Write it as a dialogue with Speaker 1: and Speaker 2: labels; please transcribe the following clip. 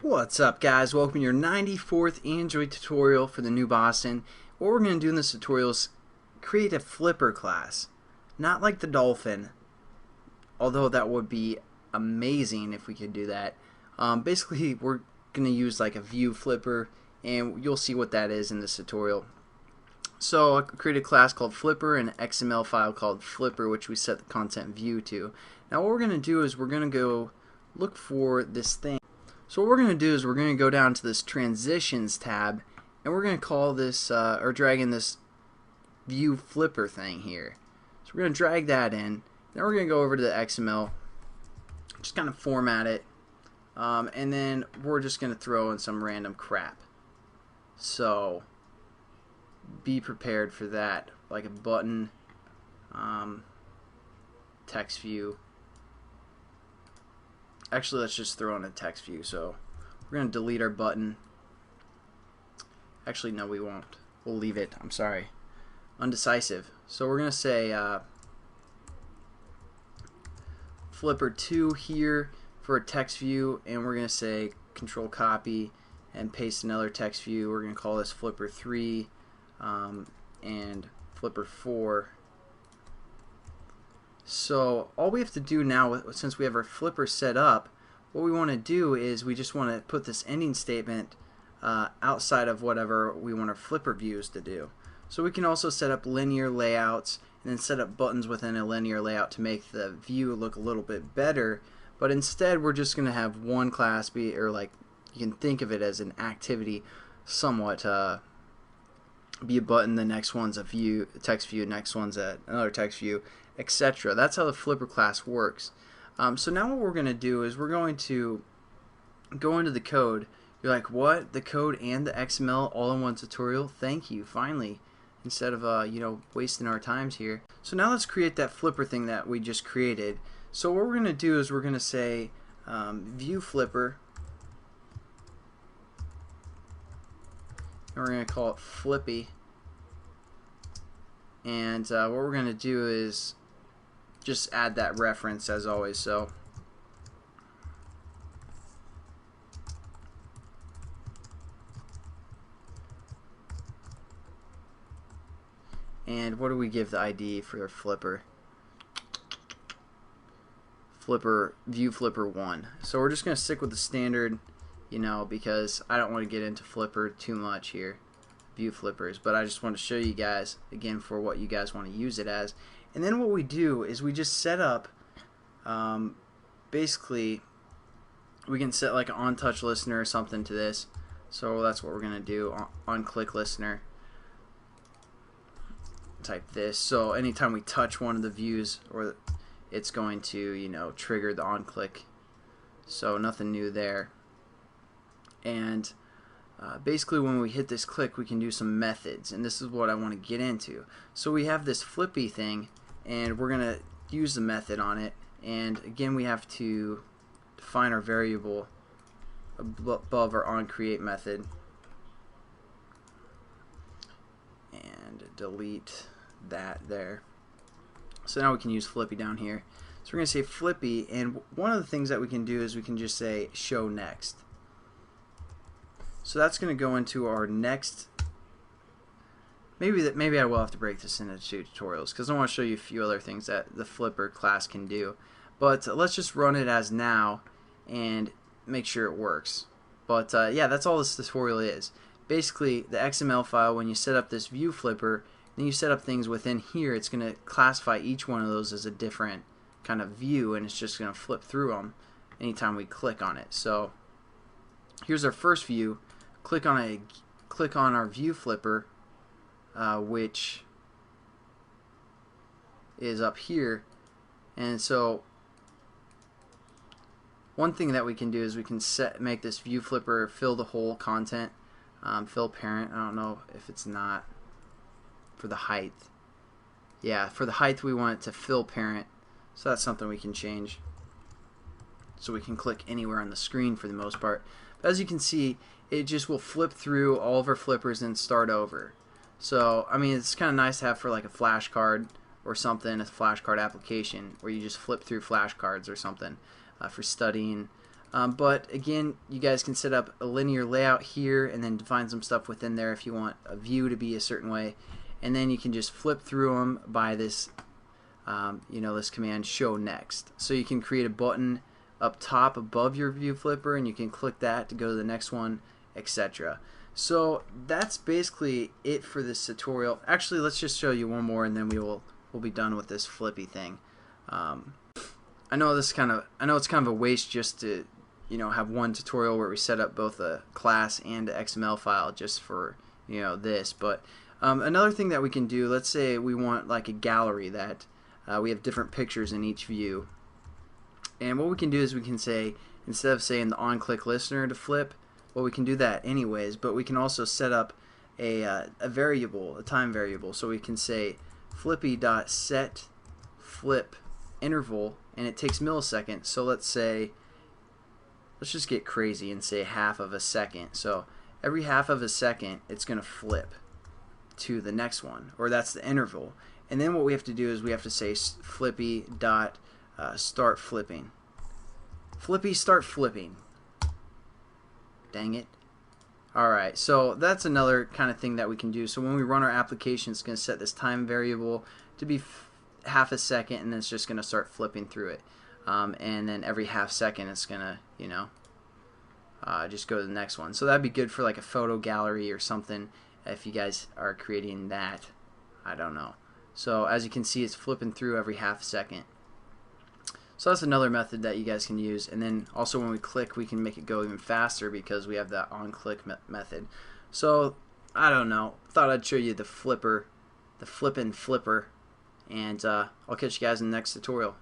Speaker 1: What's up, guys? Welcome to your 94th Android tutorial for the new Boston. What we're going to do in this tutorial is create a flipper class. Not like the dolphin, although that would be amazing if we could do that. Basically, we're going to use like a ViewFlipper, and you'll see what that is in this tutorial. So I created a class called Flipper and an XML file called Flipper, which we set the content view to. Now what we're going to do is we're going to go look for this thing. So what we're going to do is we're going to go down to this Transitions tab, and we're going to call this, or drag in this ViewFlipper thing here. So we're going to drag that in. Then we're going to go over to the XML, just kind of format it, and then we're just going to throw in some random crap. So be prepared for that, like a button, text view. Actually, let's just throw in a text view. So we're going to delete our button. Actually, no, we won't. We'll leave it. I'm sorry. Undecisive. So we're going to say Flipper 2 here for a text view, and we're going to say Control Copy and paste another text view. We're going to call this Flipper 3 and Flipper 4. So all we have to do now, since we have our flipper set up, what we want to do is we just want to put this ending statement outside of whatever we want our flipper views to do. So we can also set up linear layouts and then set up buttons within a linear layout to make the view look a little bit better. But instead, we're just going to have one class be, or like you can think of it as an activity, somewhat be a button, the next one's a view, text view, next one's another text view, etc. That's how the flipper class works. So now what we're going to do is we're going to go into the code. You're like, what? The code and the XML all in one tutorial? Thank you, finally. Instead of wasting our times here. So now let's create that flipper thing that we just created. So what we're going to do is we're going to say ViewFlipper, and we're going to call it Flippy. And what we're going to do is just add that reference as always. So and what do we give the ID for our flipper? Flipper ViewFlipper 1. So we're just going to stick with the standard, because I don't want to get into flipper too much here, ViewFlippers, but I just want to show you guys again for what you guys want to use it as. And then what we do is we just set up, basically we can set like an on-touch listener or something to this. So that's what we're going to do, on-click listener. Type this. So anytime we touch one of the views, or it's going to, trigger the on-click. So nothing new there. And basically when we hit this click, we can do some methods, and this is what I want to get into. So we have this flippy thing, and we're going to use the method on it, and again we have to define our variable above our onCreate method and delete that there. So now we can use Flippy down here. So we're going to say Flippy, and one of the things that we can do is we can just say show next. So that's going to go into our next. Maybe I will have to break this into two tutorials because I want to show you a few other things that the flipper class can do. But let's just run it as now and make sure it works. But yeah, that's all this tutorial is. Basically, the XML file, when you set up this ViewFlipper, then you set up things within here, it's going to classify each one of those as a different kind of view, and it's just going to flip through them anytime we click on it. So here's our first view. Click on our ViewFlipper, which is up here. And so one thing that we can do is we can make this ViewFlipper fill the whole content, fill parent. I don't know if it's not for the height. Yeah, for the height we want it to fill parent, so that's something we can change. So we can click anywhere on the screen for the most part. But as you can see, it just will flip through all of our flippers and start over. So I mean, it's kind of nice to have for like a flashcard or something, a flashcard application where you just flip through flashcards or something for studying But again, you guys can set up a linear layout here and then define some stuff within there if you want a view to be a certain way, and then you can just flip through them by this this command show next. So you can create a button up top above your ViewFlipper and you can click that to go to the next one, etc. So that's basically it for this tutorial. Actually, let's just show you one more and then we'll be done with this flippy thing. I know it's kind of a waste just to have one tutorial where we set up both a class and an XML file just for this, but another thing that we can do, let's say we want like a gallery that we have different pictures in each view, and what we can do is we can say, instead of saying the on-click listener to flip, well, we can do that anyways, but we can also set up a variable, a time variable, so we can say flippy.set flip interval, and it takes milliseconds. So let's just get crazy and say half of a second. So every half of a second it's going to flip to the next one, or that's the interval. And then what we have to do is we have to say flippy dot start flipping. Flippy start flipping. Dang it. Alright, so that's another kind of thing that we can do. So when we run our application, it's going to set this time variable to be half a second, and then it's just going to start flipping through it. And then every half second it's going to, just go to the next one. So that'd be good for like a photo gallery or something if you guys are creating that. I don't know. So as you can see, it's flipping through every half second. So that's another method that you guys can use. And then also when we click, we can make it go even faster because we have that on-click method. So I don't know. Thought I'd show you the flippin' flipper. And I'll catch you guys in the next tutorial.